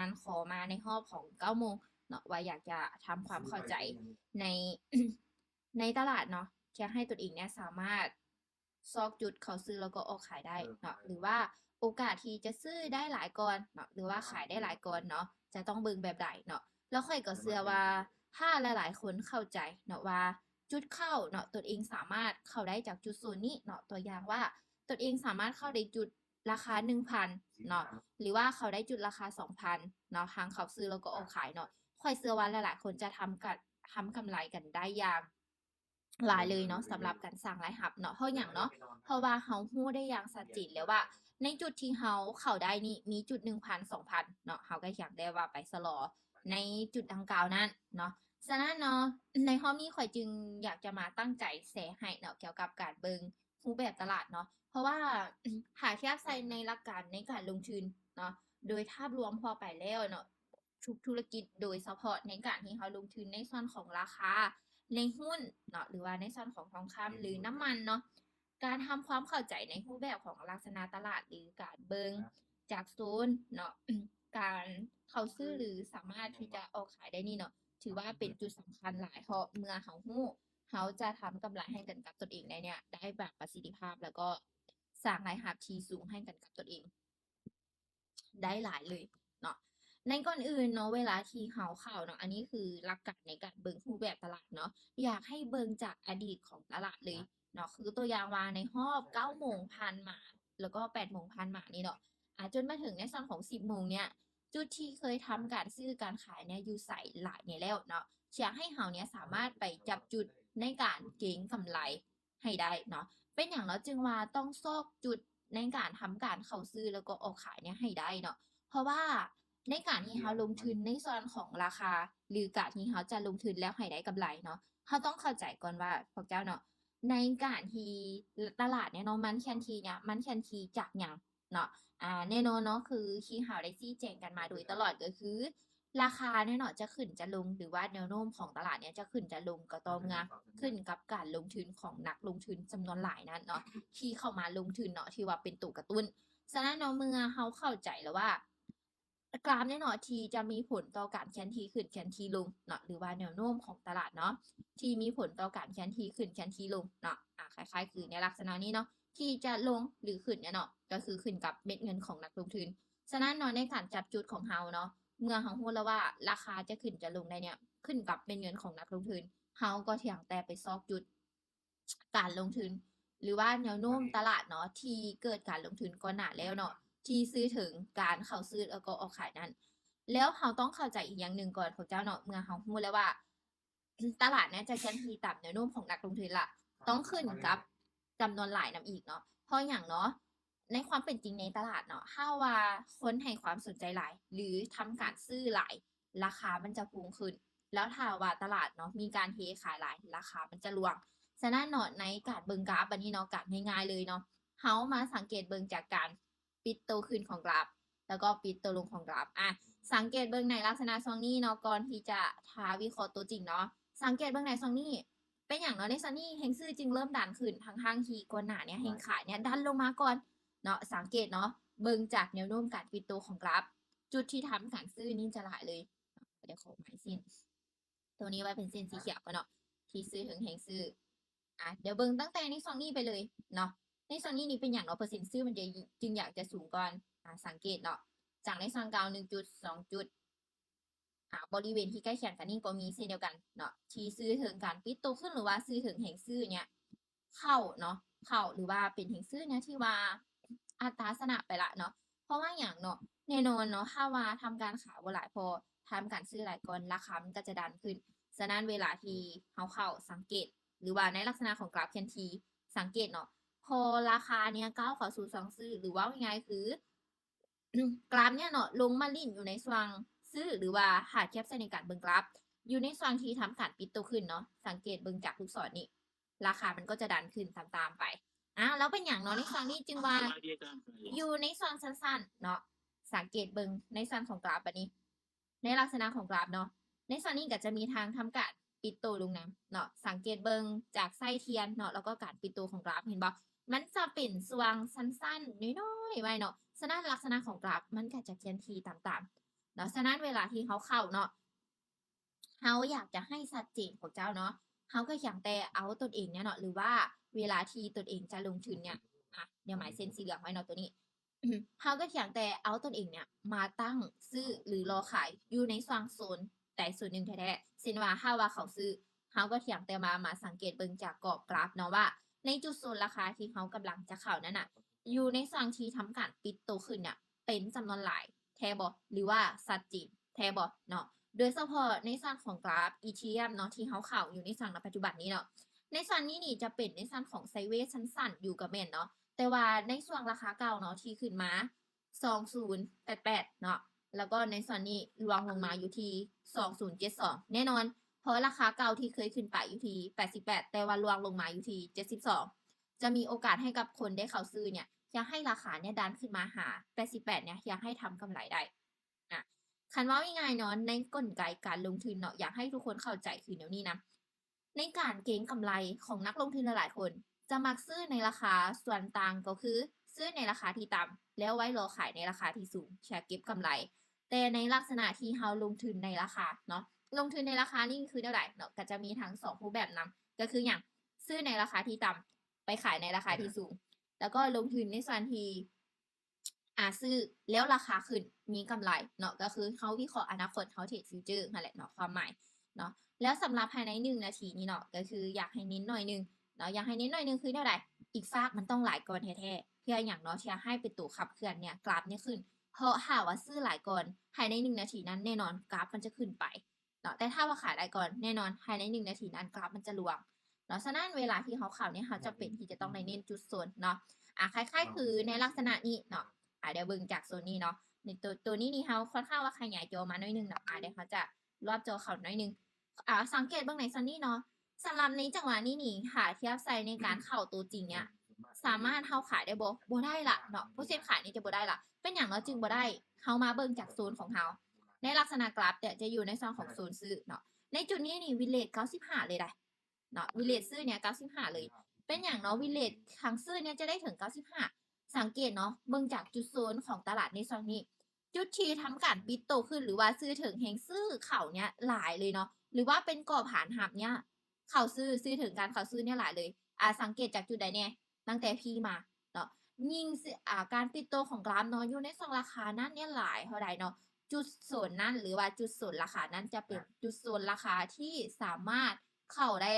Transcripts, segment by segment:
นั้นขอมาในรอบของ9 โมงเนาะว่าอยากจะทำความเข้าใจใน ในตลาดเนาะจะให้ตนเองเนี่ยสามารถซอกจุดเขาซื้อแล้วก็ออกขายได้เนาะหรือว่าโอกาสที่จะซื้อได้หลายก่อนเนาะหรือว่าขายได้หลายก่อนเนาะจะต้องเบิ่งแบบใดเนาะแล้วค่อยก็เชื่อว่าถ้าหลายๆคนเข้าใจเนาะว่าจุดเข้าเนาะตนเองสามารถเข้าได้จากจุดศูนย์นี้เนาะตัวอย่างว่าตนเองสามารถเข้าได้จุดราคา 1,000เนาะหรือว่าเขาได้จุดราคา 2,000เนาะทางเขาซื้อแล้วก็ออกขายเนาะค่อยเชื่อว่าหลายๆคนจะทำกำไรกันได้อย่างหลายเลยเนาะสำหรับการสร้างรายรับเนาะเพราะอย่างเนาะเพราะว่าเขาฮู้ได้อย่างชัดเจนแล้วว่าในจุดที่เขาเข้าได้นี่มีจุด 1,000 2,000เนาะเขาก็อยากได้ว่าไปสลอในจุดดังกล่าวนั้นเนาะฉะนั้นเนาะในรอบนี้ข้อยจึงอยากจะมาตั้งใจแชร์ให้เนาะเกี่ยวกับการเบิ่งรูปแบบตลาดเนาะเพราะว่าหากเทียบใส่ในหลักการในการลงทุนเนาะโดยภาพรวมพอไปแล้วเนาะทุกธุรกิจโดยเฉพาะในการที่เขาลงทุนในส่วนของราคาในหุ้นเนาะหรือว่าในส่วนของทองคำหรือน้ำมันเนาะการทำความเข้าใจในรูปแบบของลักษณะตลาดหรือการเบิงจากโซนเนาะ การเข้าซื้อหรือสามารถที่จะออกขายได้นี่เนาะถือว่าเป็นจุดสำคัญหลายเพราะเมื่อเขาฮู้เขาจะทำกำไรให้กันกับตนเองได้เนี่ยได้แบบประสิทธิภาพแล้วก็สร้างรายรับที่สูงให้กันกับตนเอง ได้หลายเลยเนาะในก่อนอื่นเนาะเวลาที่เขาเข้าเนาะอันนี้คือหลักการในการเบิ่งรูปแบบตลาดเนาะอยากให้เบิ่งจากอดีตของตลาดเลยเนาะคือตัวอย่างว่าในรอบ9 โมงผ่านมาแล้วก็8 โมงผ่านมานี่เนาะจนมาถึงในส่วนของ10 โมงเนี่ยจุดที่เคยทำการซื้อการขายเนี่ยอยู่ไสหลายเนี่ยแล้วเนาะอยากให้เฮาเนี่ยสามารถไปจับจุดในการเก็งกำไรให้ได้เนาะเป็นอย่างเนาะจึงว่าต้องซอกจุดในการทำการเข้าซื้อแล้วก็ออกขายเนี่ยให้ได้เนาะ เพราะว่าในการที่เราลงทุนในส่วนของราคาหรือการที่เราจะลงทุนแล้วให้ได้กำไรเนาะเราต้องเข้าใจก่อนว่าพวกเจ้าเนาะในการที่ตลาดเนี่ยเนาะมันแคนทีเนี่ยมันแคนทีจากหยังเนาะแน่นอนเนาะคือที่เราได้ชี้แจงกันมาโดยตลอดก็คือราคาเนี่ยเนาะจะขึ้นจะลงหรือว่าแนวโน้มของตลาดเนี่ยจะขึ้นจะลงก็ต่อเมื่อขึ้นกับการลงทุนของนักลงทุนจำนวนหลายนั้นเนาะที่เข้ามาลงทุนเนาะที่ว่าเป็นตัวกระตุ้นฉะนั้นเนาะเมื่อเราเข้าใจแล้วว่า กราฟเนี่ยเนาะที่จะมีผลต่อการแคนทีขึ้นแคนทีลงเนาะหรือว่าแนวโน้มของตลาดเนาะที่มีผลต่อการแคนทีขึ้นแคนทีลงเนาะคล้ายๆคือในลักษณะนี้เนาะที่จะลงหรือขึ้นเนี่ยเนาะก็คือขึ้นกับเม็ดเงินของนักลงทุนฉะนั้นเนาะในการจับจุดของเราเนาะเมื่อเรารู้แล้วว่าราคาจะขึ้นจะลงได้เนี่ยขึ้นกับเม็ดเงินของนักลงทุนเราก็เพียงแต่ไปซอกจุดการลงทุนหรือว่าแนวโน้มตลาดเนาะที่เกิดการลงทุนก่อนหน้าแล้วเนาะที่ซื้อถึงการเข้าซื้อแล้วก็ออกขายนั้น แล้วเราต้องเข้าใจอีกอย่างหนึ่งก่อนพวกเจ้าเนาะเมื่อเรารู้แล้วว่าตลาดเนี่ยจะแข่งทีตามแนวโน้มของนักลงทุนละต้องขึ้นกับจำนวนหลายนำอีกเนาะเพราะอย่างเนาะในความเป็นจริงในตลาดเนาะถ้าว่าคนให้ความสนใจหลายหรือทำการซื้อหลายราคามันจะพุ่งขึ้นแล้วถ้าว่าตลาดเนาะมีการเทขายหลายราคามันจะร่วงฉะนั้นเนาะในการเบิ่งกราฟอันนี้เนาะกราฟง่ายๆเลยเนาะเฮามาสังเกตเบิ่งจากการปิดตัวขึ้นของกราฟแล้วก็ปิดตัวลงของกราฟสังเกตเบิ่งในลักษณะซองนี้เนาะก่อนที่จะทาวิเคราะห์ตัวจริงเนาะสังเกตเบิ่งในซองนี้เป็นอย่างเนาะในซองนี้เฮงซื้อจึงเริ่มดันขึ้นทางที่ก่อนหน้าเนี่ยเฮงขายเนี่ยดันลงมาก่อนเนาะสังเกตเนาะเบิ่งจากแนวโน้มการปิดตัวของกราฟจุดที่ทำการซื้อนี่จะหลายเลยเดี๋ยวขอหมายเส้นตัวนี้ไว้เป็นเส้นสีเขียวก่อนเนาะที่ซื้อถึงเฮงซื้อเดี๋ยวเบิ่งตั้งแต่ในซองนี้ไปเลยเนาะในซองนี้นี่เป็นอย่างเนาะเปอร์เซ็นต์ซื้อมันจะจึงอยากจะสูงก่อนสังเกตเนาะจากในซองเก่า1จุด2จุด บริเวณที่ใกล้เคียงกันนี่ก็มีเช่นเดียวกันเนาะที่ซื้อถึงการปิดตัวขึ้นหรือว่าซื้อถึงแห่งซื้อเนี่ยเข้าเนาะเข้าหรือว่าเป็นแห่งซื้อเนี่ยที่ว่าอัตราสนะไปละเนาะเพราะว่าอย่างเนาะแน่นอนเนาะถ้าว่าทำการขายบ่หลายพอทำการซื้อหลายก่อนราคามันก็จะดันขึ้นฉะนั้นเวลาที่เขาเข้าสังเกตหรือว่าในลักษณะของกราฟเคนทีสังเกตเนาะพอราคาเนี้ยก้าวเข้าสู่ซองซื้อหรือว่าง่ายๆคือกราฟเนี่ยเนาะลงมาลิ่นอยู่ในช่วงซื้อหรือว่าหาแคปใส่ในการเบิ่งกราฟอยู่ในช่วงที่ทำการปิดตัวขึ้นเนาะสังเกตเบิ่งจากลูกศรนี่ราคามันก็จะดันขึ้นตามๆไปแล้วเป็นอย่างเนาะในช่วงนี้จึงว่าอยู่ในช่วงสั้นๆเนาะสังเกตเบิ่งในช่วงของกราฟแบบนี้ ในลักษณะของกราฟเนาะในส่วนนี้ก็จะมีทางทำการปิดตัวลงน้ำเนาะสังเกตเบิงจากไส้เทียนเนาะแล้วก็การปิดตัวของกราฟเห็นบ่มันจะเป็นสว่างสั้นๆน้อยๆไว้เนาะฉะนั้นลักษณะของกราฟมันก็จะเทียนทีต่าง เนาะฉะนั้นเวลาที่เขาเข้าเนาะเขาอยากจะให้ชัดเจนของเจ้าเนาะเขาก็อย่างแต่เอาตนเองเนี่ยเนาะหรือว่าเวลาที่ตนเองจะลงทุนเนี่ยเดี๋ยวหมายเส้นสีเหลืองไว้เนาะตัวนี้ เขาก็อย่างแต่เอาตนเองเนี่ยมาตั้งซื้อหรือรอขายอยู่ในสวางโซนแต่ส่วนหนึ่งแท้ๆเช่นว่าถ้าว่าเขาซื้อเขาก็เถียงแต่มาสังเกตเบิ่งจากกรอบกราฟเนาะว่าในจุดโซนราคาที่เขากำลังจะเข้านั้นน่ะอยู่ในสวางที่ทำการปิดโตขึ้นเนี่ยเป็นจำนวนหลายแทบอหรือว่าสัดจีนแทบอเนาะโดยเฉพาะในส่วนของกราฟ ETM เนาะที่เขาเข้าอยู่ในส่วนในปัจจุบันนี้เนาะในส่วนนี้นี่จะเป็นในส่วนของไซเวสสั้นๆอยู่กับแม่นเนาะแต่ว่าในส่วนราคาเก่าเนาะที่ขึ้นมา2088เนาะแล้วก็ในส่วนนี้รวงลงมาอยู่ที่2072แน่นอนเพราะราคาเก่าที่เคยขึ้นไปอยู่ที่88แต่ว่ารวงลงมาอยู่ที่72จะมีโอกาสให้กับคนได้เข้าซื้อเนี่ยอยากให้ราคาเนี่ยดันขึ้นมาหา88เนี่ยอยากให้ทำกำไรได้อ่ะคันว่าง่ายๆเนาะในกลไกการลงทุนเนาะอยากให้ทุกคนเข้าใจคือเดี๋ยวนี้นะในการเก็งกำไรของนักลงทุนหลายๆคนจะมักซื้อในราคาส่วนต่างก็คือซื้อในราคาที่ต่ำแล้วไว้รอขายในราคาที่สูงแชร์เก็บกำไรแต่ในลักษณะที่เราลงทุนในราคาเนาะลงทุนในราคานี่คือเท่าไหร่เนาะก็จะมีทั้ง2รูปแบบนำก็คืออย่างซื้อในราคาที่ต่ำไปขายในราคาที่สูงแล้วก็ลงทุนในส่วนที่ซื้อแล้วราคาขึ้นมีกำไรเนาะก็คือเขาวิเคราะห์อนาคตเขาเทรดฟิวเจอร์นั่นแหละเนาะความหมายเนาะแล้วสำหรับภายใน1นาทีนี้เนาะก็คืออยากให้เน้นหน่อยนึงเนาะอยากให้เน้นหน่อยนึงคือเท่าไหร่อีกฝากมันต้องหลายก่อนแท้ๆเพื่ออย่างเนาะที่จะให้เป็นตัวขับเคลื่อนเนี่ยกราฟเนี่ยขึ้นเพราะหากว่าซื้อหลายก่อนภายใน1นาทีนั้นแน่นอนกราฟมันจะขึ้นไปเนาะแต่ถ้าว่าขายหลายก่อนแน่นอนภายใน1นาทีนั้นกราฟมันจะลวงเนาะฉะนั้นเวลาที่เขาข่าวเนี่ยเขาจะเป็นที่จะต้องในเน้นจุดโซนเนาะคล้ายๆคือในลักษณะนี้เนาะเดี๋ยวเบิ่งจากโซนนี้เนาะในตัวนี้นี่เขาค่อนข้างว่าขยายจอมาหน่อยนึงเนาะเดี๋ยวเขาจะรอบจอเขาหน่อยนึงสังเกตเบื้องในซันนี่เนาะสำหรับในจังหวะนี้นี่ค่ะเทียบใส่ในการเข้าตัวจริงเนี่ยสามารถเฮาขายได้บ่ได้ละเนาะผู้เซ็นขายนี่จะบ่ได้ละเป็นอย่างเราจึงบ่ได้เฮามาเบิ่งจากโซนของเฮาในลักษณะกราฟแต่จะอยู่ในซองของโซนซื้อเนาะในจุดนี้นี่วิเลท95เลยได้เนาะวิเลทซื้อเนี่ย95เลยเป็นอย่างเนาะวิเลทครั้งซื้อเนี่ยจะได้ถึง95สังเกตเนาะเบิ่งจากจุดโซนของตลาดในซองนี้จุดที่ทำการปิดโตขึ้นหรือว่าซื้อถึงแห่งซื้อเข่าเนี่ยหลายเลยเนาะหรือว่าเป็นกรอบฐานหับเนี่ยเข่าซื้อถึงการเข่าซื้อเนี่ยหลายเลยสังเกตจากจุดใดเนี่ยตั้งแต่พี่มาเนาะยิ่งการปิดโตของกราฟเนาะอยู่ในซองราคานั้นเนี่ยหลายเท่าใดเนาะจุดโซนนั้นหรือว่าจุดโซนราคานั้นจะเป็นจุดโซนราคาที่สามารถเข้าได้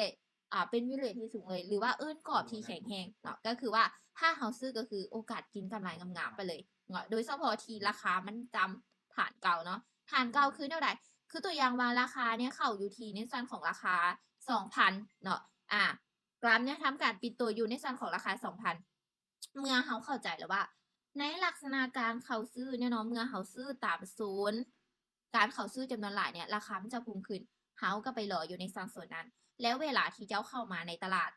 เป็นวิเลทที่สูงเลยหรือว่ากรอบที่แข็งแรงเนาะก็คือว่าถ้าเฮาซื้อก็คือโอกาสกินกำไรงามๆไปเลยเนาะโดยเฉพาะที่ราคามันจำฐานเก่าเนาะฐานเก่าคือเท่าใดคือตัวอย่างว่าราคาเนี่ยเข้าอยู่ที่ในส่วนของราคา 2,000 เนาะกราฟเนี่ยทำการปิดตัวอยู่ในส่วนของราคา 2,000 เมื่อเขาเข้าใจแล้วว่าในลักษณะการเขาซื้อเนี่ยเนาะเมื่อเขาซื้อตามศูนย์การเขาซื้อจำนวนหลายเนี่ยราคามันจะพุ่งขึ้นเขาก็ไปรออยู่ในส่วนนั้นแล้วเวลาที่เจ้าเข้ามาในตลาด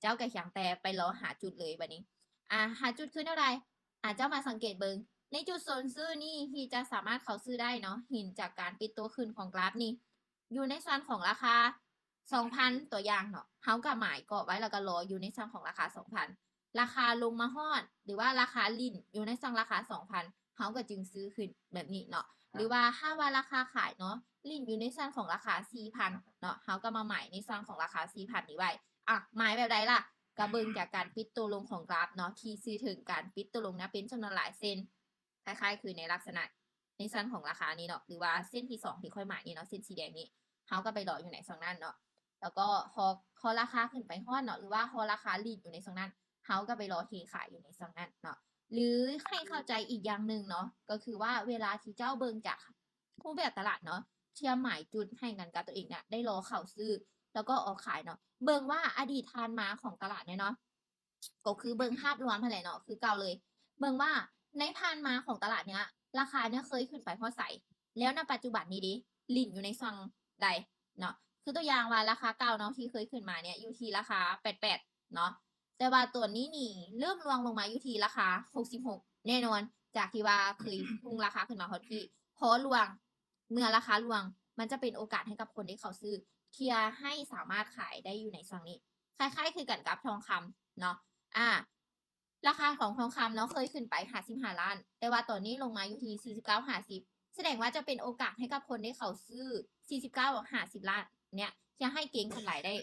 เจ้าก็เขียงแต่ไปรอหาจุดเลยบัดนี้หาจุดคือเท่าไรเจ้ามาสังเกตเบิงในจุดโซนซื้อนี่ที่จะสามารถเขาซื้อได้เนาะเห็นจากการปิดตัวขึ้นของกราฟนี่อยู่ในส่วนของราคา 2,000 ตัวอย่างเนาะเขาก็หมายเกาะไว้แล้วก็รออยู่ในส่วนของราคา 2,000ราคาลงมาฮอดหรือว่าราคาลิ่นอยู่ในซองราคา 2,000เขาก็จึงซื้อขึ้นแบบนี้เนาะหรือว่าถ้าว่าราคาขายเนาะลิ่นอยู่ในซองของราคา 4,000เนาะเขาก็มาหมายในซองของราคา 4,000 นี้ไว้หมายแบบใดล่ะกระเบิงจากการปิดตัวลงของกราฟเนาะที่ซื้อถึงการปิดตัวลงนะเป็นจำนวนหลายเส้นคล้ายๆคือในลักษณะในซองของราคานี้เนาะหรือว่าเส้นที่2ที่ค่อยหมายนี่เนาะเส้นสีแดงนี้เขาก็ไปรออยู่ในซองนั้นเนาะแล้วก็พอราคาขึ้นไปฮอดเนาะหรือว่าพอราคาลีดอยู่ในซองนั้นเขาก็ไปรอเทขายอยู่ในซองนั้นเนาะหรือให้เข้าใจอีกอย่างหนึ่งเนาะก็คือว่าเวลาที่เจ้าเบิงจากผู้แบบตลาดเนาะเชื่อหมายจุดให้กันกับตัวเองเนี่ยได้รอเข้าซื้อแล้วก็ออกขายเนาะเบิงว่าอดีตทานมาของตลาดเนี่ยเนาะก็คือเบิงภาพรวมอะไรเนาะคือเก่าเลยเบิงว่าในพานมาของตลาดเนี้ยราคาเนี่ยเคยขึ้นไปเพราะใส่แล้วในปัจจุบันนี้ดิลิ่นอยู่ในซองใดเนาะคือตัวอย่างว่าราคาเก่าเนาะที่เคยขึ้นมาเนี่ยอยู่ที่ราคา88เนาะแต่ว่าตัวนี้นี่เริ่มรวงลงมาอยู่ที่ราคา66แน่นอนจากที่ว่าเคยพุ่งราคาขึ้นมาพอที่พอรวงเมื่อราคารวงมันจะเป็นโอกาสให้กับคนที่เขาซื้อเทียให้สามารถขายได้อยู่ในซองนี้คล้ายๆคือกันกับทองคำเนาะราคาของทองคำเนาะเคยขึ้นไป55ล้านแต่ว่าตอนนี้ลงมาอยู่ที่49 50 แสดงว่าจะเป็นโอกาสให้กับคนที่เขาซื้อ49 50 ล้านเนี่ยจะให้เก็งกำไรได้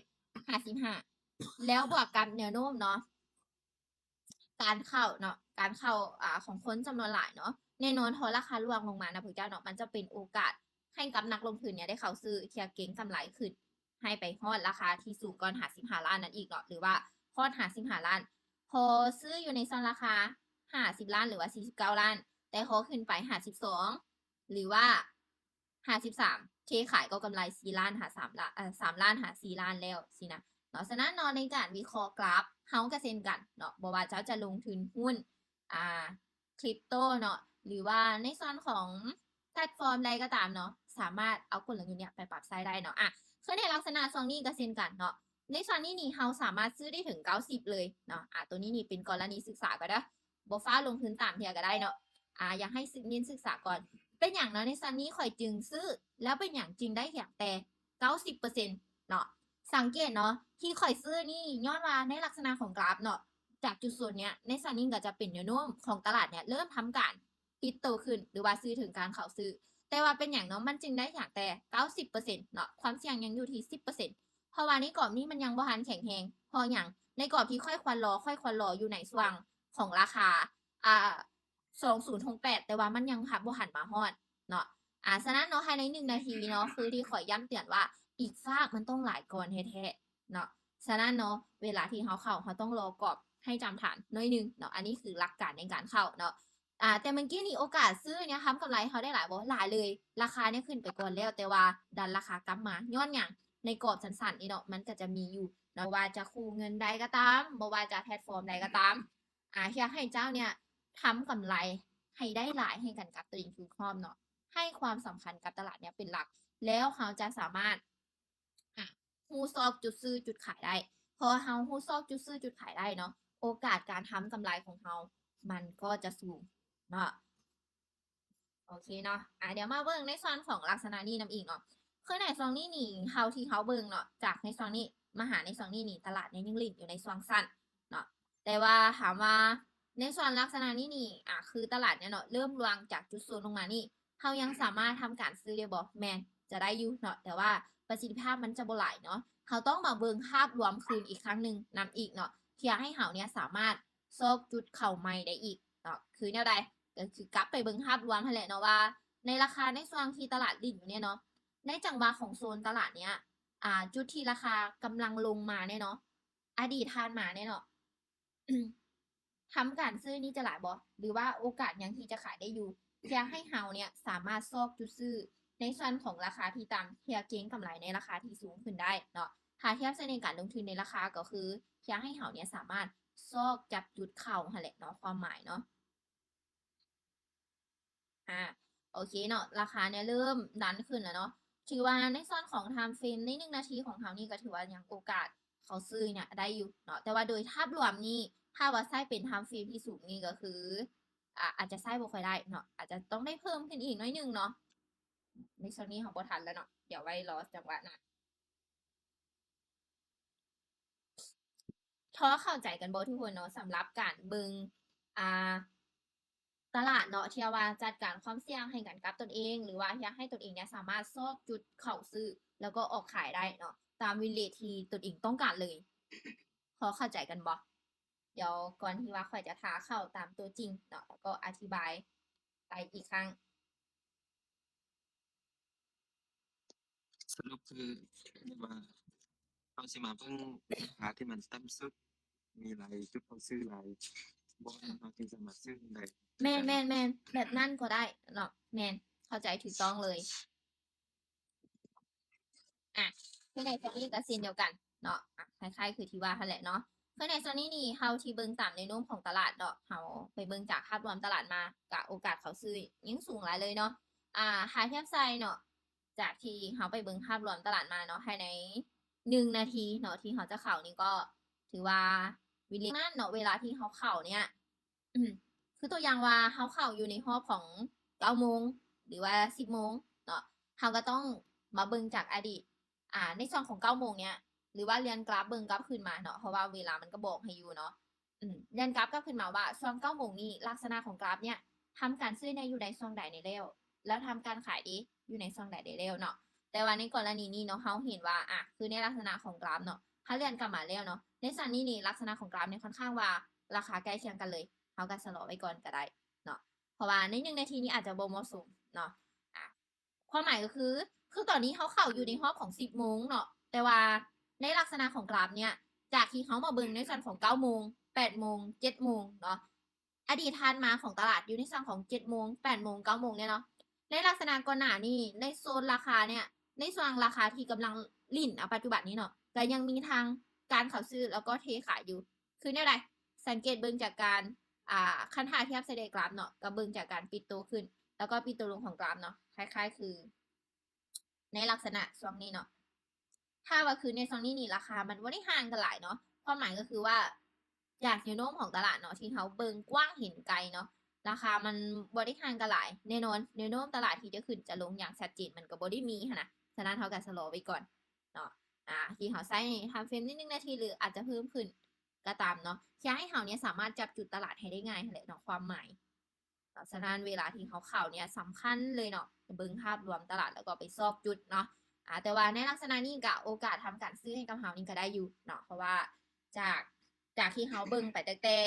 55แล้วบวกกับแนวโน้มเนาะการเข้าเนาะการเข้าของคนจำนวนหลายเนาะแน่นอนพอราคาร่วงลงมานะพวกเจ้าเนาะมันจะเป็นโอกาสให้กับนักลงทุนเนี่ยได้เข้าซื้อเทียเก็งกำไรขึ้นให้ไปฮอดราคาที่สูงก่อน55ล้านนั่นอีกเนาะหรือว่าฮอด55ล้านพอซื้ออยู่ในโซนราคา50ล้านหรือว่า49ล้านแต่พอขึ้นไป52หรือว่า53เคขายก็กำไร4ล้านหา3ล้าน3ล้านหา4ล้านแล้วสินะเนาะฉะนั้นเนาะในการวิเคราะห์กราฟเฮาก็เช่นกันเนาะบ่ว่าเจ้าจะลงทุนหุ้นคริปโตเนาะหรือว่าในส่วนของแพลตฟอร์มใดก็ตามเนาะสามารถเอากลยุทธ์เนี่ยไปปรับใช้ได้เนาะคือในลักษณะซองนี้ก็เช่นกันเนาะในส่วนนี้นี่เฮาสามารถซื้อได้ถึง90เลยเนาะตัวนี้นี่เป็นกรณีศึกษาก็ได้บ่ฟ้าลงทุนตามเทียก็ได้เนาะอยากให้เน้นศึกษาก่อนเป็นอย่างเนาะในส่วนนี้ข่อยจึงซื้อแล้วเป็นอย่างจริงได้อย่างแต่90%เนาะสังเกตเนาะที่ข่อยซื้อนี่ย้อนว่าในลักษณะของกราฟเนาะจากจุดส่วนเนี้ยในส่วนนี้ก็จะเป็นแนวโน้มของตลาดเนี่ยเริ่มทำการปิดโตขึ้นหรือว่าซื้อถึงการเข้าซื้อแต่ว่าเป็นอย่างเนาะมันจึงได้อย่างแต่90%เนาะความเสี่ยงยังอยู่ที่10%เพราะว่าในกรอบนี้มันยังบ่ทันแข็งแรงพออย่างในกรอบที่ค่อยควรรออยู่ในส่วนของราคา2068แต่ว่ามันยังบ่หันมาฮอดเนาะฉะนั้นเนาะภายใน1นาทีเนาะคือที่ขอย้ำเตือนว่าอีกฝากมันต้องหลายก่อนแท้ๆเนาะฉะนั้นเนาะเวลาที่เขาเข้าเขาต้องรอกรอบให้จำฐานหน่อยนึงเนาะอันนี้คือหลักการในการเข้าเนาะแต่เมื่อกี้นี่โอกาสซื้อเนี่ยทำกำไรเขาได้หลายบ่หลายเลย ราคาเนี่ยขึ้นไปก่อนแล้วแต่ว่าดันราคากลับมาย้อนอย่างในกรอบสั้นๆนี่เนาะมันก็จะมีอยู่เนาะว่าจะคู่เงินใดก็ตามบ่ว่าจะแพลตฟอร์มใดก็ตามอยากให้เจ้าเนี่ยทำกำไรให้ได้หลายให้กันกับตัวเองทุกครอบเนาะให้ความสำคัญกับตลาดเนี่ยเป็นหลัก แล้วเขาจะสามารถฮู้ซอกจุดซื้อจุดขายได้พอเขาฮู้ซอกจุดซื้อจุดขายได้เนาะโอกาสการทำกำไรของเขามันก็จะสูงเนาะโอเคเนาะเดี๋ยวมาเบิ่งในส่วนของลักษณะนี้นำอีกเนาะคือในซองนี้นี่เฮาที่เขาเบิ่งเนาะจากในซองนี้มาหาในซองนี้นี่ตลาดเนี่ยยังลิ่นอยู่ในซองสั้นเนาะแต่ว่าถามว่าในส่วนลักษณะนี้นี่คือตลาดเนี่ยเนาะเริ่มรวงจากจุดศูนย์ลงมานี่เขายังสามารถทำการซื้อได้บ่แมนจะได้อยู่เนาะแต่ว่าประสิทธิภาพมันจะบ่หลายเนาะเขาต้องมาเบิ่งภาพรวมคืนอีกครั้งหนึ่งนำอีกเนาะที่จะให้เขาเนี่ยสามารถซอกจุดเข่าใหม่ได้อีกเนาะคือแนวใด ก็คือกลับไปเบิ่งภาพรวมนั่นแหละเนาะว่าในราคาในช่วงที่ตลาดดิ่งอยู่เนี่ยเนาะในจังหวะของโซนตลาดเนี้ยจุดที่ราคากำลังลงมาเนี่ยเนาะอดีตผ่านมาเนี่ยเนาะทำการซื้อนี่จะหลายบ่หรือว่าโอกาสยังที่จะขายได้อยู่เพื่อให้เฮาเนี่ยสามารถซอกจุดซื้อในส่วนของราคาที่ต่ำเพื่อเก็งกำไรในราคาที่สูงขึ้นได้เนาะถ้าเทียบในการลงทุนในราคาก็คือเพื่อให้เฮาเนี่ยสามารถซอกจับจุดเข้าหั่นแหละเนาะความหมายเนาะ โอเคเนาะราคาเนี่ยเริ่มดันขึ้นแล้วเนาะถือว่าในส่วนของ time frame ใน1 นาทีของเขานี่ก็ถือว่ายังโอกาสเขาซื้อเนี่ยได้อยู่เนาะแต่ว่าโดยภาพรวมนี่ถ้าว่าไส้เป็น time frame ที่สูงนี่ก็คืออาจจะไส้บ่ค่อยได้เนาะอาจจะต้องได้เพิ่มขึ้นอีกน้อยนึงเนาะในส่วนนี้ของบ่ทันแล้วเนาะเดี๋ยวไว้รอจังหวะหน้าพอเข้าใจกันบ่ทุกคนเนาะสำหรับการเบิ่งอ่า ตลาดเนาะที่ว่าจัดการความเสี่ยงให้กันกับตนเองหรือว่าอยากให้ตนเองเนี่ยสามารถซอกจุดเข้าซื้อแล้วก็ออกขายได้เนาะตามวินเลทที่ตนเองต้องการเลยพอเข้าใจกันบ่เดี๋ยวก่อนที่ว่าข่อยจะทาเข้าตามตัวจริงเนาะแล้วก็อธิบายไปอีกครั้ง สรุปคือว่าเขาสิมาเบิ่งราคาที่มันต่ำสุดมีหลายจุดเขาซื้อหลายบ่เราจึงสามารถซื้อได้แมนแมนแมนแบบนั่นก็ได้เนาะแมนเข้าใจถูกต้องเลยคือในโซนนี้ก็เช่นเดียวกันเนาะคล้ายๆคือที่ว่าหั่นแหละเนาะคือในโซนนี้นี่เฮาที่เบิ่งตามแนวโน้มของตลาดเนาะเฮาไปเบิ่งจากภาพรวมตลาดมาก็โอกาสเขาซื้อยังสูงหลายเลยเนาะหาเทียบไซเนาะจากที่เฮาไปเบิ่งภาพรวมตลาดมาเนาะภายใน1 นาทีเนาะที่เขาจะเข้านี่ก็ถือว่าวิลนั่นเนาะเวลาที่เขาเข้าเนี่ยคือตัวอย่างว่าเขาเข้าอยู่ในรอบของ9 โมงหรือว่า10 โมงเนาะเขาก็ต้องมาเบิ่งจากอดีตในช่วงของ9 โมงเนี่ยหรือว่าเรียนกราฟเบิ่งกราฟขึ้นมาเนาะเพราะว่าเวลามันก็บอกให้อยู่เนาะเรียนกราฟก็ขึ้นมาว่าช่วง9 โมงนี้ลักษณะของกราฟเนี่ยทำการซื้อในอยู่ในช่วงใดในแล้ว แล้วทำการขายดีอยู่ในช่องใดได้เร็วเนาะแต่ว่าในกรณีนี้เนาะเขาเห็นว่าคือในลักษณะของกราฟเนาะถ้าเลื่อนกลับมาแล้วเนาะในส่วนนี้นี่ลักษณะของกราฟเนี่ยค่อนข้างว่าราคาใกล้เคียงกันเลยเขาก็สโลว์ไว้ก่อนก็ได้เนาะเพราะว่าใน1 นาทีนี้อาจจะบ่เหมาะสมเนาะความหมายก็คือตอนนี้เขาเข้าอยู่ในรอบของ10 โมงเนาะแต่ว่าในลักษณะของกราฟเนี่ยจากที่เขามาเบิ่งในส่วนของ9 โมง8 โมง7 โมงเนาะอดีตทานมาของตลาดอยู่ในส่วนของ7 โมง8 โมง9 โมงเนี่ยเนาะในลักษณะก่อนหน้านี้ในโซนราคาเนี่ยในส่วนราคาที่กำลังลิ่นปัจจุบันนี้เนาะก็ยังมีทางการเข้าซื้อแล้วก็เทขายอยู่คือเนี่ยไรสังเกตเบิ่งจากการคันหาเทียบเสด็จกราฟเนาะกับเบิ่งจากการปิดตัวขึ้นแล้วก็ปิดตัวลงของกราฟเนาะคล้ายๆคือในลักษณะช่วงนี้เนาะถ้าว่าคือในช่วงนี้นี่ราคามันไม่ได้ห่างกันหลายเนาะความหมายก็คือว่าจากแนวโน้มของตลาดเนาะที่เขาเบิ่งกว้างเห็นไกลเนาะราคามันบ่ได้ห่างกันหลายแน่นอนแนวโน้มตลาดที่จะขึ้นจะลงอย่างชัดเจนมันก็บ่ได้มีค่ะนะฉะนั้นเขาก็สโลว์ไว้ก่อนเนาะที่เขาใช้ทำเฟรมนิดนึงนาทีหรืออาจจะเพิ่มขึ้นก็ตามเนาะแค่ให้เขาเนี่ยสามารถจับจุดตลาดให้ได้ง่ายแหละเนาะความหมายฉะนั้นเวลาที่เขาเข้าเนี่ยสำคัญเลยเนาะเบิ่งภาพรวมตลาดแล้วก็ไปซอกจุดเนาะแต่ว่าในลักษณะนี้ก็โอกาสทำการซื้อให้กับเขานี่ก็ได้อยู่เนาะเพราะว่าจากที่เขาเบิ่งไปแต่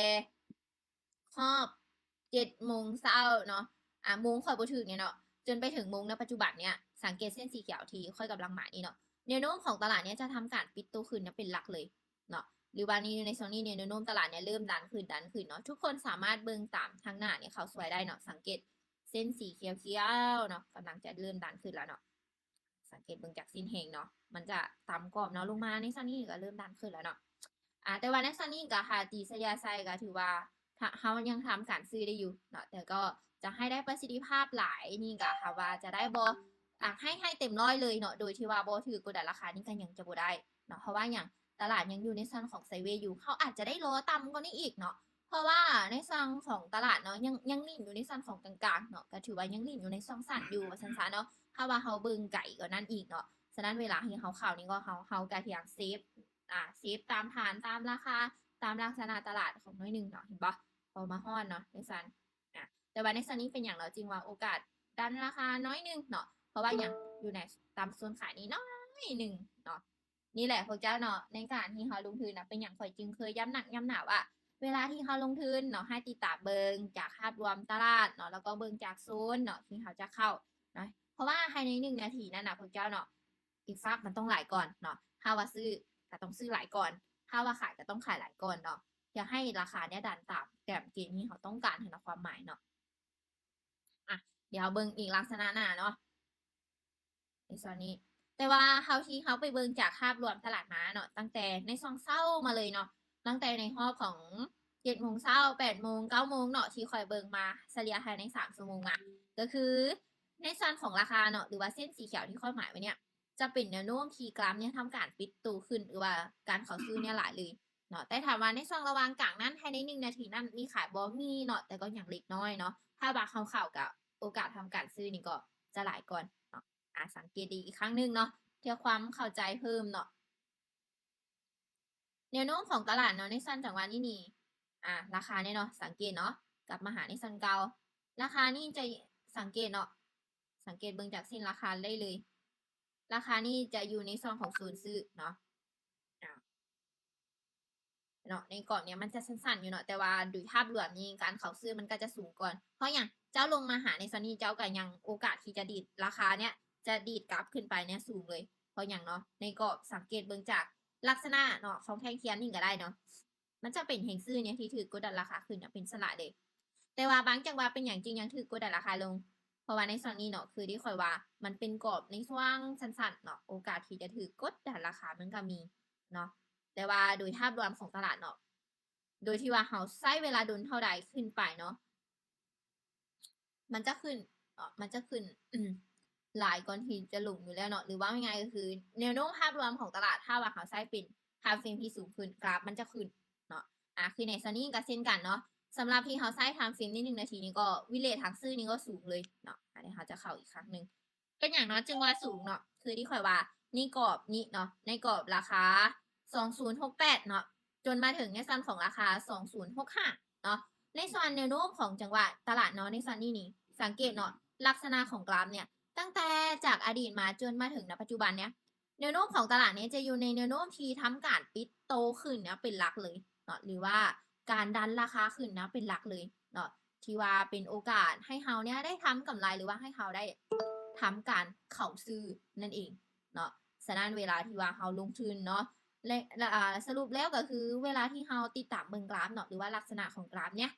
ครอบ7 โมงเช้าเนาะโมงค่อยบ่ถึงเนี่ยเนาะจนไปถึงโมงในปัจจุบันเนี่ยสังเกตเส้นสีเขียวที่ค่อยกำลังมานี่เนาะแนวโน้มของตลาดเนี่ยจะทำการปิดตัวขึ้นเนี่ยเป็นหลักเลยเนาะหรือว่านี้ในโซนนี้เนี่ยแนวโน้มตลาดเนี่ยเริ่มดันขึ้นเนาะทุกคนสามารถเบิ่งตามทางหน้าเนี่ยเขาสวยได้เนาะสังเกตเส้นสีเขียวๆเนาะกำลังจะเริ่มดันขึ้นแล้วเนาะสังเกตเบิ่งจากสิ้นเฮงเนาะมันจะต่ำกรอบเนาะลงมาในโซนนี้ก็เริ่มดันขึ้นแล้วเนาะแต่ว่าในโซนนี้ก็ค่ะตีสยาไซก็ถือว่าเขายังทำการซื้อได้อยู่เนาะแต่ก็จะให้ได้ประสิทธิภาพหลายนี่ก็ค่ะว่าจะได้บ่ให้เต็มร้อยเลยเนาะโดยที่ว่าบ่ถือกดดันราคานี่ก็ยังจะบ่ได้เนาะเพราะว่าอย่างตลาดยังอยู่ในโซนของไซด์เวย์อยู่เขาอาจจะได้รอต่ำกว่านี้อีกเนาะเพราะว่าในโซนของตลาดเนาะยังลิ่นอยู่ในโซนของกลางๆเนาะก็ถือว่ายังลิ่นอยู่ในช่องสั้นอยู่ว่าซั่นซะเนาะถ้าว่าเขาเบิ่งไกลกว่านั้นอีกเนาะฉะนั้นเวลาที่เขาเข้านี่ก็เขาก็พยายามเซฟตามฐานตามราคาตามลักษณะตลาดของน้อยหนึงเนาะเห็นบ่พอมาฮ้อนเนาะในซันแต่ว่าในซันนี้เป็นอย่างเราจริงว่าโอกาสดันราคาน้อยหนึงเนาะเพราะว่าอย่างอยู่ในตามโซนขายนี้น้อยหนึงเนาะนี่แหละพวกเจ้าเนาะในการที่เขาลงทุนนะเป็นอย่างข่อยจึงเคยย้ำหนักย้ำหนาว่าเวลาที่เขาลงทุนเนาะให้ติดตามเบิงจากภาพรวมตลาดเนาะแล้วก็เบิงจากโซนเนาะที่เขาจะเข้าเนาะเพราะว่าภายใน1 นาทีนั่นนะพวกเจ้าเนาะอีกฟักมันต้องหลายก่อนเนาะถ้าว่าซื้อก็ต้องซื้อหลายก่อนถ้าว่าขายก็ต้องขายหลายก่อนเนาะอยากให้ราคาเนี่ยดันตามแกมเกณฑ์ที่เขาต้องการในความหมายเนาะเดี๋ยวเบิ่งอีกลักษณะหน้าเนาะในส่วนนี้แต่ว่าเขาที่เขาไปเบิ่งจากภาพรวมตลาดมาเนาะตั้งแต่ในช่วงเช้ามาเลยเนาะตั้งแต่ในรอบของ7 โมงเช้า8 โมง9 โมงเนาะที่คอยเบิ่งมาเฉลี่ยภายใน3 ชั่วโมงก็คือในส่วนของราคาเนาะหรือว่าเส้นสีเขียวที่ค่อยหมายไว้เนี่ยจะเป็นแนวโน้มที่กราฟเนี่ยทำการปิดตัวขึ้นหรือว่าการเข้าซื้อเนี่ยหลายเลยเนาะแต่ถามว่าในช่วงระหว่างกลางนั้นภายใน1 นาทีนั้นมีขายบ่มีเนาะแต่ก็อย่างเล็กน้อยเนาะถ้าบาเข้ากับโอกาสทำการซื้อนี่ก็จะหลายก่อนเนาะสังเกตดีอีกครั้งหนึ่งเนาะเพื่อความเข้าใจเพิ่มเนาะแนวโน้มของตลาดเนาะในสั้นจังหวะนี้นี่ราคาเนี่ยเนาะสังเกตเนาะกลับมาหาในสั้นเก่าราคานี่จะสังเกตเนาะสังเกตเบิ่งจากเส้นราคาได้เลยราคานี่จะอยู่ในซองของศูนย์ซื้อเนาะในกรอบเนี้ยมันจะสั้นๆอยู่เนาะแต่ว่าโดยภาพรวมนี้การเข้าซื้อมันก็จะสูงก่อนเพราะอย่างเจ้าลงมาหาในซอนนี้เจ้าก็ยังโอกาสที่จะดีดราคาเนี้ยจะดีดกราฟขึ้นไปเนี่ยสูงเลยเพราะอย่างเนาะในกรอบสังเกตเบิ่งจากลักษณะเนาะของแท่งเทียนนี่ก็ได้เนาะมันจะเป็นแห่งซื้อเนี่ยที่ถือกดดันราคาขึ้นเป็นสละเด็กแต่ว่าบางจังหวะเป็นอย่างจริงยังถือกดดันราคาลงเพราะว่าในส่วนนี้เนาะคือที่คอยว่ามันเป็นกรอบในช่วงสั้นๆเนาะโอกาสที่จะถือกดดันราคามันก็มีเนาะแต่ว่าโดยภาพรวมของตลาดเนาะโดยที่ว่าเขาใช้เวลาดุลเท่าใดขึ้นไปเนาะมันจะขึ้นหลายก่อนที่จะลงอยู่แล้วเนาะหรือว่ายังไงก็คือแนวโน้มภาพรวมของตลาดถ้าว่าเขาใช้เป็นไทม์เฟรมที่สูงขึ้นกราฟมันจะขึ้นเนาะคือในซันนี่ก็เช่นกันเนาะสำหรับที่เขาใช้ไทม์เฟรมนี่1 นาทีนี้ก็วิเลททางซื้อนี่ก็สูงเลยเนาะเดี๋ยวเขาจะเข้าอีกครั้งหนึ่งเป็นอย่างน้อยจึงว่าสูงเนาะคือที่คอยว่านี่กรอบนี้เนาะในกรอบราคา2068เนาะจนมาถึงในส่วนของราคา2065เนาะในส่วนแนวโน้มของจังหวะตลาดเนาะในส่วนนี้นี่สังเกตเนาะ ลักษณะของกราฟเนี่ยตั้งแต่จากอดีตมาจนมาถึงณปัจจุบันเนี่ยแนวโน้มของตลาดเนี้จะอยู่ในแนวโน้มที่ทำการปิดโตขึ้นเนี่ยเป็นหลักเลยเนาะหรือว่าการดันราคาขึ้นนะเป็นหลักเลยเนาะที่ว่าเป็นโอกาสให้เขาเนี่ยได้ทำกำไรหรือว่าให้เขาได้ทำการเข้าซื้อนั่นเองเนาะฉะนั้นเวลาที่ว่าเขาลงทุนเนาะและสรุปแล้วก็คือเวลาที่เราติดตามเบิ่งกราฟเนาะหรือว่าลักษณะของกราฟเนี่ย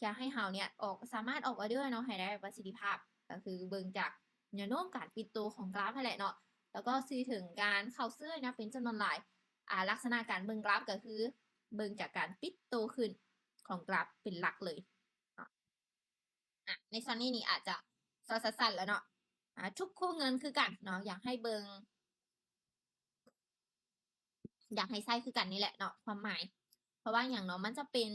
จะให้เราเนี่ยสามารถออกออเดอร์เนาะให้ได้ประสิทธิภาพก็คือเบิ่งจากแนวโน้มการปิดตัวของกราฟนั่นแหละเนาะแล้วก็ซื้อถึงการเข้าซื้อนะเป็นจำนวนหลายลักษณะการเบิ่งกราฟก็คือเบิ่งจากการปิดตัวขึ้นของกราฟเป็นหลักเลยในซอนนี้นี่อาจจะสั้นๆแล้วเนาะทุกคู่เงินคือกันเนาะอยากให้เบิ่งอยากให้ใส่คือกันนี่แหละเนาะความหมายเพราะว่าอย่างเนาะมันจะเป็น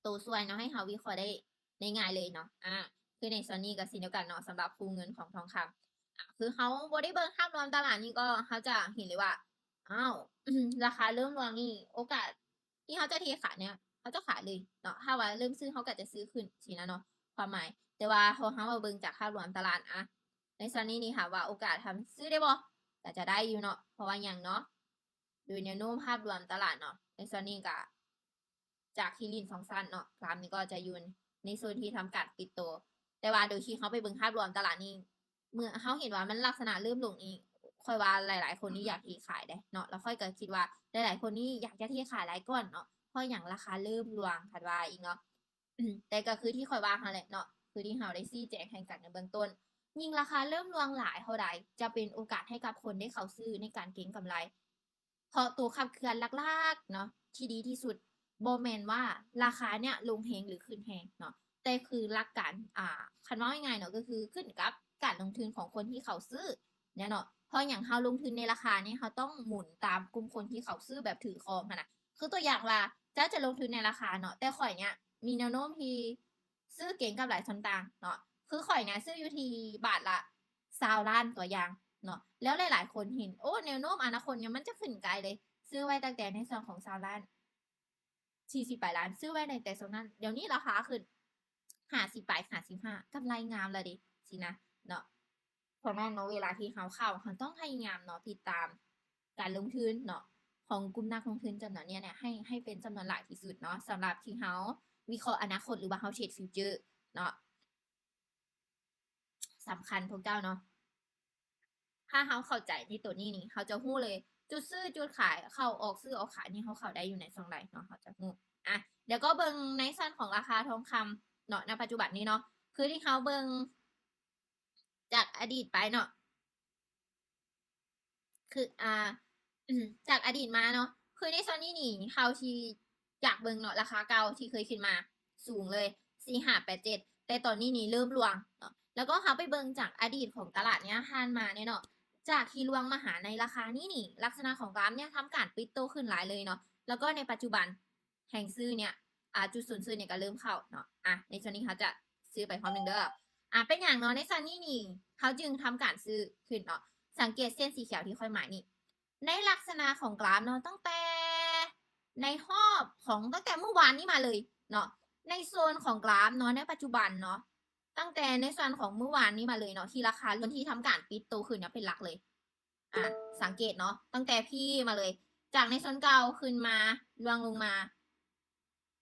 ตัวส่วนเนาะให้เขาวิเคราะห์ได้ง่ายเลยเนาะคือในส่วนนี้ก็สิ่งเดียวกันเนาะสำหรับคู่เงินของทองคำคือเขาบ่ได้เบิ่งภาพรวมตลาดนี่ก็เขาจะเห็นเลยว่าอ้าว ราคาเริ่มลงนี่โอกาสที่เขาจะเทขายเนี่ยเขาจะขายเลยเนาะถ้าว่าเริ่มซื้อเขาก็จะซื้อขึ้นสินะเนาะความหมายแต่ว่าพอเขามาเบิ่งจากภาพรวมตลาดในส่วนนี้นี่ค่ะว่าโอกาสทำซื้อได้บ่แต่จะได้อยู่เนาะเพราะว่าอย่างเนาะโดยแนวโน้มภาพรวมตลาดเนาะในส่วนนี้ก็จากที่ลินสองสั้นเนาะกราฟนี้ก็จะอยู่ในโซนที่ทำการปิดตัวแต่ว่าโดยที่เขาไปเบิ่งภาพรวมตลาดนี้เมื่อเขาเห็นว่ามันลักษณะเริ่มลงนี้ค่อยว่าหลายๆคนนี่อยากที่ขายได้เนาะแล้วค่อยก็คิดว่าหลายๆคนนี่อยากจะที่ขายหลายก่อนเนาะเพราะอย่างราคาเริ่มรวงคัดว่าอีกเนาะแต่ก็คือที่ค่อยว่าเขาแหละเนาะคือที่เขาได้ชี้แจงให้กันในเบื้องต้นยิ่งราคาเริ่มรวงหลายเท่าใดจะเป็นโอกาสให้กับคนได้เข้าซื้อในการเก็งกำไรเพราะตัวขับเคลื่อนหลักๆเนาะที่ดีที่สุดบ่แม่นว่าราคาเนี่ยลงแฮงหรือขึ้นแฮงเนาะแต่คือหลักการคันว่าง่ายๆเนาะก็คือขึ้นกับการลงทุนของคนที่เขาซื้อเนี่ยเนาะเพราะอย่างเขาลงทุนในราคานี้เขาต้องหมุนตามกลุ่มคนที่เขาซื้อแบบถือครองนะคือตัวอย่างว่าจะลงทุนในราคาเนาะแต่ข่อยเนี่ยมีแนวโน้มที่ซื้อเก่งกับหลายชั้นต่างเนาะคือข่อยเนี่ยซื้ออยู่ที่บาทละ20 ล้านตัวอย่างเนาะแล้วหลายๆคนเห็นโอ้แนวโน้มอนาคตเนี่ยมันจะขึ้นไกลเลยซื้อไว้ตั้งแต่ในส่วนของ20 ล้าน40ปลายล้านซื้อไว้ในแต่ส่วนนั้นเดี๋ยวนี้ราคาขึ้น50ปลาย55กำไรงามเลยดิสินะเนาะเพราะนั้นเนาะเวลาที่เขาเข้าเขาต้องพยายามเนาะติดตามการลงทุนเนาะของกลุ่มนักลงทุนจำนวนเนี้ยเนี่ยให้เป็นจำนวนหลายที่สุดเนาะสำหรับที่เขาวิเคราะห์อนาคตหรือว่าเขาเทรดฟิวเจอร์เนาะสำคัญพวกเจ้าเนาะถ้าเขาเข้าใจในตัวนี้นี่เขาจะรู้เลยจุดซื้อจุดขายเข้าออกซื้อออกขายนี่เขาเข้าได้อยู่ในช่องใดเนาะเขาจะรู้เดี๋ยวก็เบิ่งในส่วนของราคาทองคำเนาะในปัจจุบันนี้เนาะคือที่เขาเบิ่งจากอดีตไปเนาะคือจากอดีตมาเนาะคือในโซนนี้นี่เขาที่จากเบิ่งเนาะราคาเก่าที่เคยขึ้นมาสูงเลย4587แต่ตอนนี้นี่เริ่มรวงเนาะแล้วก็เขาไปเบิ่งจากอดีตของตลาดเนี้ยผ่านมาเนี่ยเนาะจากที่รวงมาหาในราคานี้นี่ลักษณะของกราฟเนี่ยทำการปิดโตขึ้นหลายเลยเนาะแล้วก็ในปัจจุบันแห่งซื้อเนี่ยจุดศูนย์ซื้อเนี่ยก็เริ่มเข้าเนาะในโซนนี้เขาจะซื้อไปพร้อมหนึ่งเด้อเป็นอย่างเนาะในโซนนี้นี่เขาจึงทำการซื้อขึ้นเนาะสังเกตเส้นสีเขียวที่ค่อยหมายนี่ในลักษณะของกราฟเนาะตั้งแต่ในหอบของตั้งแต่เมื่อวานนี้มาเลยเนาะในโซนของกราฟเนาะในปัจจุบันเนาะตั้งแต่ในส่วนของเมื่อวานนี้มาเลยเนาะที่ราคาเริ่มที่ทำการปิดโตขึ้นเนี่ยเป็นหลักเลยสังเกตเนาะตั้งแต่พี่มาเลยจากในโซนเก่าขึ้นมาลงมา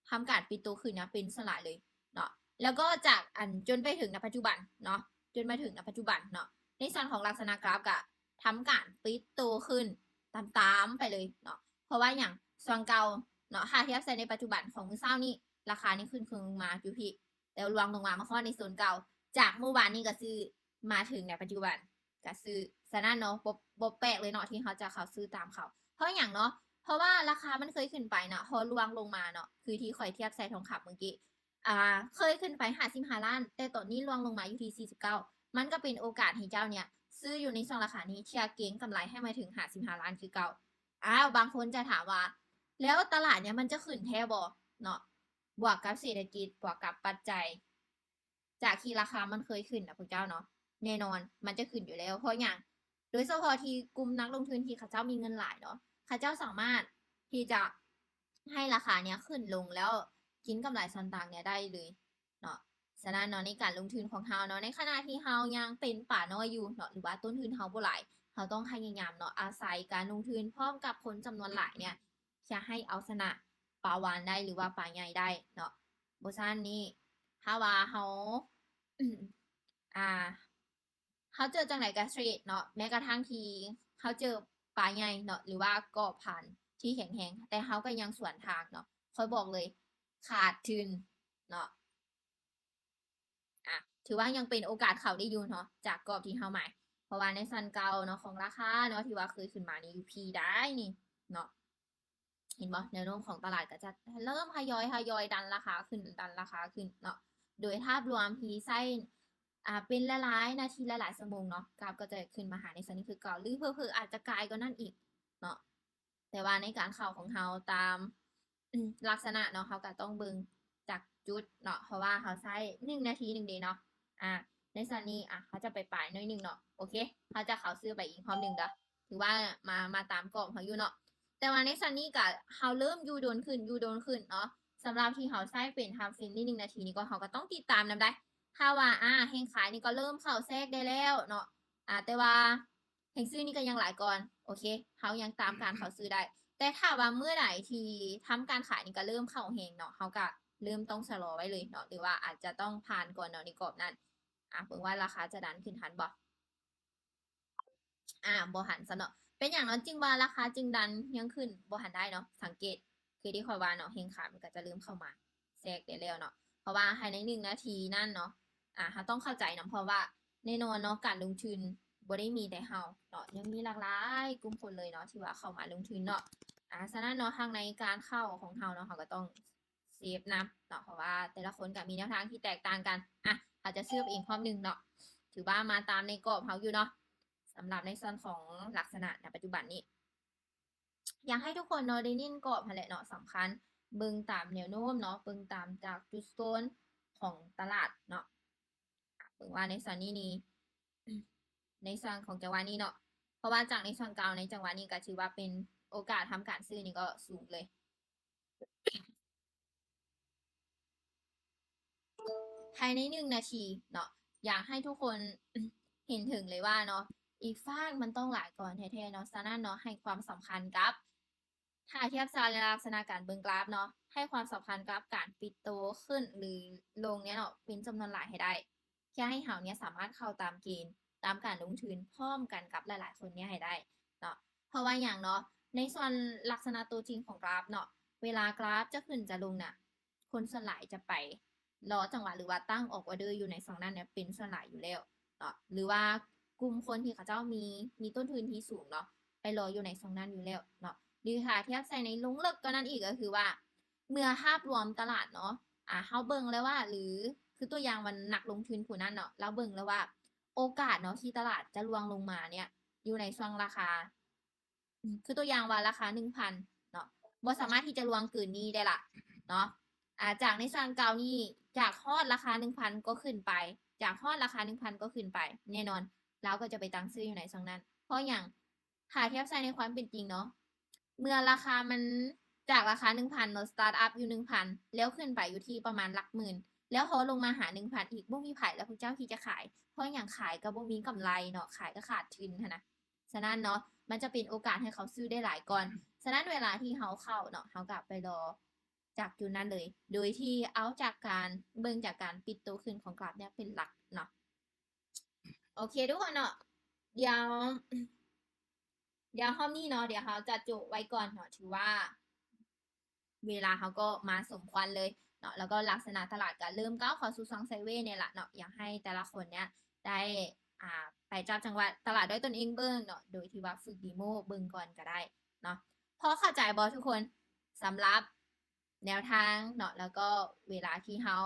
ทำการปิดโตขึ้นเนี่ยเป็นสลายเลยเนาะแล้วก็จากจนไปถึงในปัจจุบันเนาะจนมาถึงในปัจจุบันเนาะในส่วนของลักษณะกราฟก็ทำการปิดโตขึ้นตามไปเลยเนาะเพราะว่าอย่างโซนเก่าเนาะค่าเทียบใส่ในปัจจุบันของมื้อเช้านี่ราคานี่ขึ้นมาอยู่พี่แล้วลงมาข้อในโซนเก่าจากเมื่อวานนี้ก็ซื้อมาถึงในปัจจุบันก็ซื้อฉะนั้นเนาะบ่แปลกเลยเนาะที่เขาจะเขาซื้อตามเขาเพราะอย่างเนาะเพราะว่าราคามันเคยขึ้นไปเนาะพอลงมาเนาะคือที่ข่อยเทียบใส่ทองคำเมื่อกี้เคยขึ้นไป55 ล้านแต่ตอนนี้ลงมาอยู่ที่49มันก็เป็นโอกาสให้เจ้าเนี่ยซื้ออยู่ในช่วงราคานี้เชียร์เก็งกำไรให้มาถึง55 ล้านคือเก่าบางคนจะถามว่าแล้วตลาดเนี่ยมันจะขึ้นแท้บ่เนาะบวกกับเศรษฐกิจบวกกับปัจจัยจากที่ราคามันเคยขึ้นนะพวกเจ้าเนาะแน่นอนมันจะขึ้นอยู่แล้วเพราะอย่างโดยเฉพาะที่กลุ่มนักลงทุนที่เขาเจ้ามีเงินหลายเนาะเขาเจ้าสามารถที่จะให้ราคาเนี้ยขึ้นลงแล้วกินกำไรส่วนต่างเนี่ยได้เลยเนาะ ฉะนั้นเนาะในการลงทุนของเราเนาะในขณะที่เรายังเป็นป่าน้อยอยู่เนาะหรือว่าต้นทุนเราบ่หลายเราต้องพยายามเนาะอาศัยการลงทุนพร้อมกับผลจำนวนหลายเนี่ยจะให้เอาชนะปลาวาฬได้หรือว่าปลาใหญ่ได้เนาะบ่ซั้นนี่ถ้าว่าเรา อ่าเขาเจอจังไหนกับสตรีทเนาะแม้กระทั่งที่เขาเจอปลาใหญ่เนาะหรือว่าเกาะพันที่แข็งแรงแต่เขาก็ยังสวนทางเนาะเขาบอกเลยขาดทุนเนาะถือว่ายังเป็นโอกาสเขาได้อยู่เนาะจากกรอบที่เขาหมายเพราะว่าในซันเก่าเนาะของราคาเนาะที่ว่าเคยขึ้นมานี่อยู่พีได้นี่เนาะเห็นบ่แนวโน้มของตลาดก็จะเริ่มทยอยดันราคาขึ้นเนาะโดยภาพรวมพีไส้เป็นหลายๆนาทีหลายๆชั่วโมงเนาะกราฟก็จะขึ้นมาหาในสันนี้คือเก่าหรือเผลอๆอาจจะไกลกว่านั้นอีกเนาะแต่ว่าในการเข้าของเขาตามลักษณะเนาะเขาก็ต้องเบิ่งจากจุดเนาะเพราะว่าเขาใช้1 นาที1เดย์เนาะในส่วนนี้เขาจะไปปลายหน้อยหนึงเนาะโอเคเขาจะเขาซื้อไปอีกพร้อมหนึ่งเด้อถือว่ามาตามกรอบเขาอยู่เนาะแต่ว่าในส่วนนี้ก็เขาเริ่มอยู่โดนขึ้นเนาะสำหรับที่เขาใช้เป็นทำเฟรนลี่1 นาทีนี้ก็เขาก็ต้องติดตามนำได้ถ้าว่าแห่งขายนี่ก็เริ่มเข้าแทรกได้แล้วเนาะแต่ว่าแห่งซื้อนี่ก็ยังหลายก่อนโอเคเขายังตามการเขาซื้อได้ แต่ถ้าว่าเมื่อไหร่ที่ทำการขายนี่ก็เริ่มเข้าแหงเนาะเขาก็เริ่มต้องชะลอไว้เลยเนาะหรือว่าอาจจะต้องผ่านก่อนเนาะในกรอบนั้นเบิ่งว่าราคาจะดันขึ้นทันบ่บ่หันซะเนาะเป็นอย่างนั้นจึงว่าราคาจึงดันยังขึ้นบ่หันได้เนาะสังเกตคือที่คอยว่าเนาะเฮงขามันก็จะเริ่มเข้ามาแทรกได้แล้วเนาะเพราะว่าภายใน1 นาทีนั่นเนาะเขาต้องเข้าใจเนาะเพราะว่าแน่นอนเนาะการลงทุนบ่ได้มีแต่เฮาเนาะยังมีหลากหลายกลุ่มคนเลยเนาะที่ว่าเข้ามาลงทุนเนาะฉะนั้นเนาะทางในการเข้าของเฮาเนาะเขาก็ต้องเซฟนะเนาะเพราะว่าแต่ละคนก็มีแนวทางที่แตกต่างกันอาจจะซื้อเองพร้อมหนึ่งเนาะถือว่ามาตามในกรอบเฮาอยู่เนาะสำหรับในส่วนของลักษณะในปัจจุบันนี้ อยากให้ทุกคนเนาะได้เน้นกรอบหั่นแหละเนาะสำคัญเบิ่งตามแนวโน้มเนาะเบิ่งตามจากจุดโซนของตลาดเนาะเบิ่งว่าในส่วนนี้นี่ในส่วนของจังหวะนี้เนาะเพราะว่าจากในส่วนเก่าในจังหวะนี้ก็ถือว่าเป็นโอกาสทำการซื้อนี่ก็สูงเลย ภายใน1 นาทีเนาะอยากให้ทุกคน เห็นถึงเลยว่าเนาะอีกฝากมันต้องหลายก่อนแท้ๆเนาะฉะนั้นเนาะให้ความสำคัญกับถ้าเทียบลักษณะการเบิ่งกราฟเนาะให้ความสำคัญกับการปิดโตขึ้นหรือลงเนี่ยเนาะเป็นจำนวนหลายให้ได้แค่ให้เฮาเนี่ยสามารถเข้าตามเกณฑ์ตามการลงทุนพร้อมกันกับหลายๆคนเนี่ยให้ได้เนาะเพราะว่าอย่างเนาะในส่วนลักษณะตัวจริงของกราฟเนาะเวลากราฟจะขึ้นจะลงน่ะคนส่วนหลายจะไปรอจังหวะหรือว่าตั้งออกออเดอร์อยู่ในสองนั้นเนี่ยเป็นส่วนหลายอยู่แล้วเนาะหรือว่ากลุ่มคนที่เขาเจ้ามีต้นทุนที่สูงเนาะไปรออยู่ในสองนั้นอยู่แล้วเนาะหรือถ้าเทียบใส่ในลงเลิกก็นั่นอีกก็คือว่าเมื่อภาพรวมตลาดเนาะเฮาเบิ่งแล้วว่าหรือคือตัวอย่างวันนักลงทุนผู้นั้นเนาะเราเบิ่งแล้วว่าโอกาสเนาะที่ตลาดจะลวงลงมาเนี่ยอยู่ในช่วงราคาคือตัวอย่างว่าราคา 1,000 เนาะบ่สามารถที่จะลวงเกินนี้ได้ละเนาะจากในช่วงเก่านี่จากฮอดราคา 1,000 ก็ขึ้นไปจากฮอดราคา 1,000 ก็ขึ้นไปแน่นอนเราก็จะไปตั้งซื้ออยู่ในช่วงนั้น เพราะอย่างหาเทียบใส่ในความเป็นจริงเนาะเมื่อราคามันจากราคา 1,000 เนาะสตาร์ทอัพอยู่ 1,000 แล้วขึ้นไปอยู่ที่ประมาณหลักหมื่นแล้วพอลงมาหา 1,000 อีกบ่มีไผแล้วพระเจ้าที่จะขายเพราะอย่างขายก็บ่มีกำไรเนาะขายก็ขาดทุนหั้นนะฉะนั้นเนาะมันจะเป็นโอกาสให้เขาซื้อได้หลายก่อนฉะนั้นเวลาที่เขาเข้าเนาะเขาก็ไปรอจากจุดนั้นเลย โดยที่เอาจากการเบิ่งจากการปิดตัวขึ้นของกราฟเนี่ยเป็นหลักเนาะโอเคทุกคนเนาะเดี๋ยวห้องนี้เนาะเดี๋ยวเขาจะจุไว้ก่อนเนาะถือว่า เวลาเขาก็มาสมควรเลยเนาะแล้วก็ลักษณะตลาดก็เริ่มก้าวเข้าสู่ซองไซเวย์เนี่ยแหละเนาะอยากให้แต่ละคนเนี่ยได้ไปจับจังหวะตลาดด้วยตนเองเบิ่งเนาะโดยที่ว่าฝึกดีโมเบิ่งก่อนก็ได้เนาะพอเข้าใจบอทุกคนสำหรับแนวทางเนาะแล้วก็เวลาที่เขา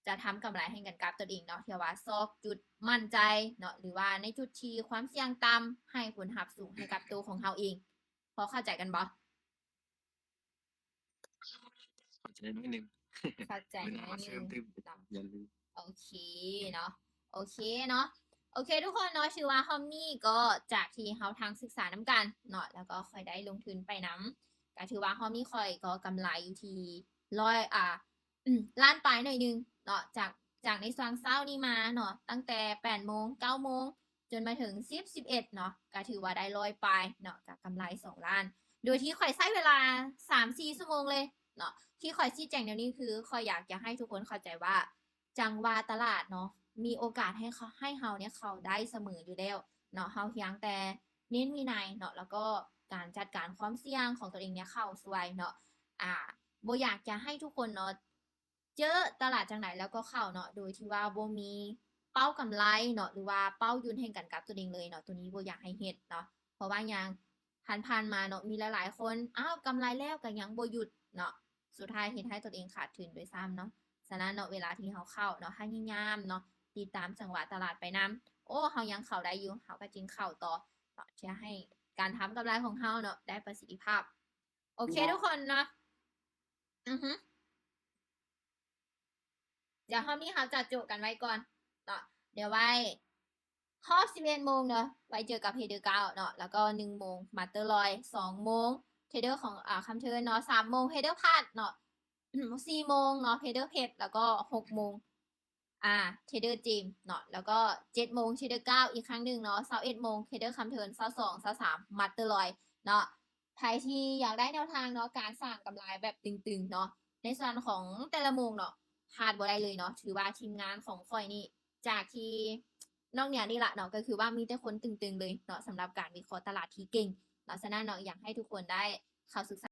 จะทำกำไรให้กันกับตัวเองเนาะที่ว่าซอกจุดมั่นใจเนาะหรือว่าในจุดที่ความเสี่ยงต่ำให้ผลลัพธ์สูงให้กับตัวของเขาเองพอเข้าใจกันบอ ขอใจน้อยหนึง เข้าใจ เว นิ ลา ด มา นึ เสริม ง ตึม เนาะ อย่าลืม โอเคเนาะโอเคเนาะโอเคทุกคนเนาะชื่อว่าฮอมนี่ก็จากที่เฮาทางศึกษาน้ำกันเนาะแล้วก็ค่อยได้ลงทุนไปน้ำก็ถือว่าฮอมนี่ค่อยก็กำไรอยู่ที่ร้อย ล้านปลายหน่อยนึงเนาะจากในส่วนเช้านี้มาเนาะตั้งแต่8โมง9โมงจนมาถึง10 11เนาะก็ถือว่าได้100ปลายเนาะกับกำไร2ล้าน โดยที่ข่อยใช้เวลา3-4ชั่วโมงเลยเนาะที่ข่อยชี้แจงเดี๋ยวนี้คือข่อยอยากจะให้ทุกคนเข้าใจว่าจังว่าตลาดเนาะมีโอกาสให้เฮาเนี่ยเข้าได้เสมออยู่แล้วเนาะเฮาเพียงแต่เน้นวินัยเนาะแล้วก็การจัดการความเสี่ยงของตัวเองเนี่ยเข้าสวยเนาะบ่อยากจะให้ทุกคนเนาะเจอตลาดจังไหนแล้วก็เข้าเนาะโดยที่ว่าบ่มีเป้ากำไรเนาะหรือว่าเป้ายุ่นแห่งกันกับตัวเองเลยเนาะตัวนี้บ่อยากให้เฮ็ดเนาะเพราะว่าอย่างผ่านๆมาเนาะมีหลายๆคนกำไรแล้วก็ยังบ่หยุดเนาะสุดท้ายเฮ็ดให้ตัวเองขาดทุนด้วยซ้ำเนาะฉะนั้นเนาะเวลาที่เฮาเข้าเนาะพยายามเนาะติดตามจังหวะตลาดไปนำ โอ้เฮายังเข้าได้อยู่เฮาก็จึงเข้าต่อเนาะเพื่อให้การทำกำไรของเฮาเนาะได้ประสิทธิภาพ โอเคทุกคนเนาะอือฮึเดี๋ยวรอบนี้เราจะจบกันไว้ก่อนเนาะเดี๋ยวไว้รอบ11โมงเนาะไว้เจอกับเทรดเดอร์9เนาะแล้วก็1โมงมาสเตอร์ลอย2โมงเทรดเดอร์ของคำเทิร์นเนาะ3โมงเทรดเดอร์พาดเนาะ4โมงเนาะเทรดเดอร์เพชรแล้วก็6โมงเทรดเดอร์จิมเนาะแล้วก็7โมงเทรดเดอร์9อีกครั้งหนึ่งเนาะ21โมงเทรดเดอร์คำเทิร์น22 23มาสเตอร์ลอยเนาะใครที่อยากได้แนวทางเนาะการสร้างกำไรแบบตึงๆเนาะในส่วนของแต่ละโมงเนาะพลาดบ่ได้เลยเนาะถือว่าทีมงานของข่อยนี่จากที่นอกเหนือนี่ละเนาะก็คือว่ามีแต่คนตึงๆเลยเนาะสำหรับการวิเคราะห์ตลาดที่เก่งเนาะฉะนั้นเนาะอยากให้ทุกคนได้เข้าศึกษา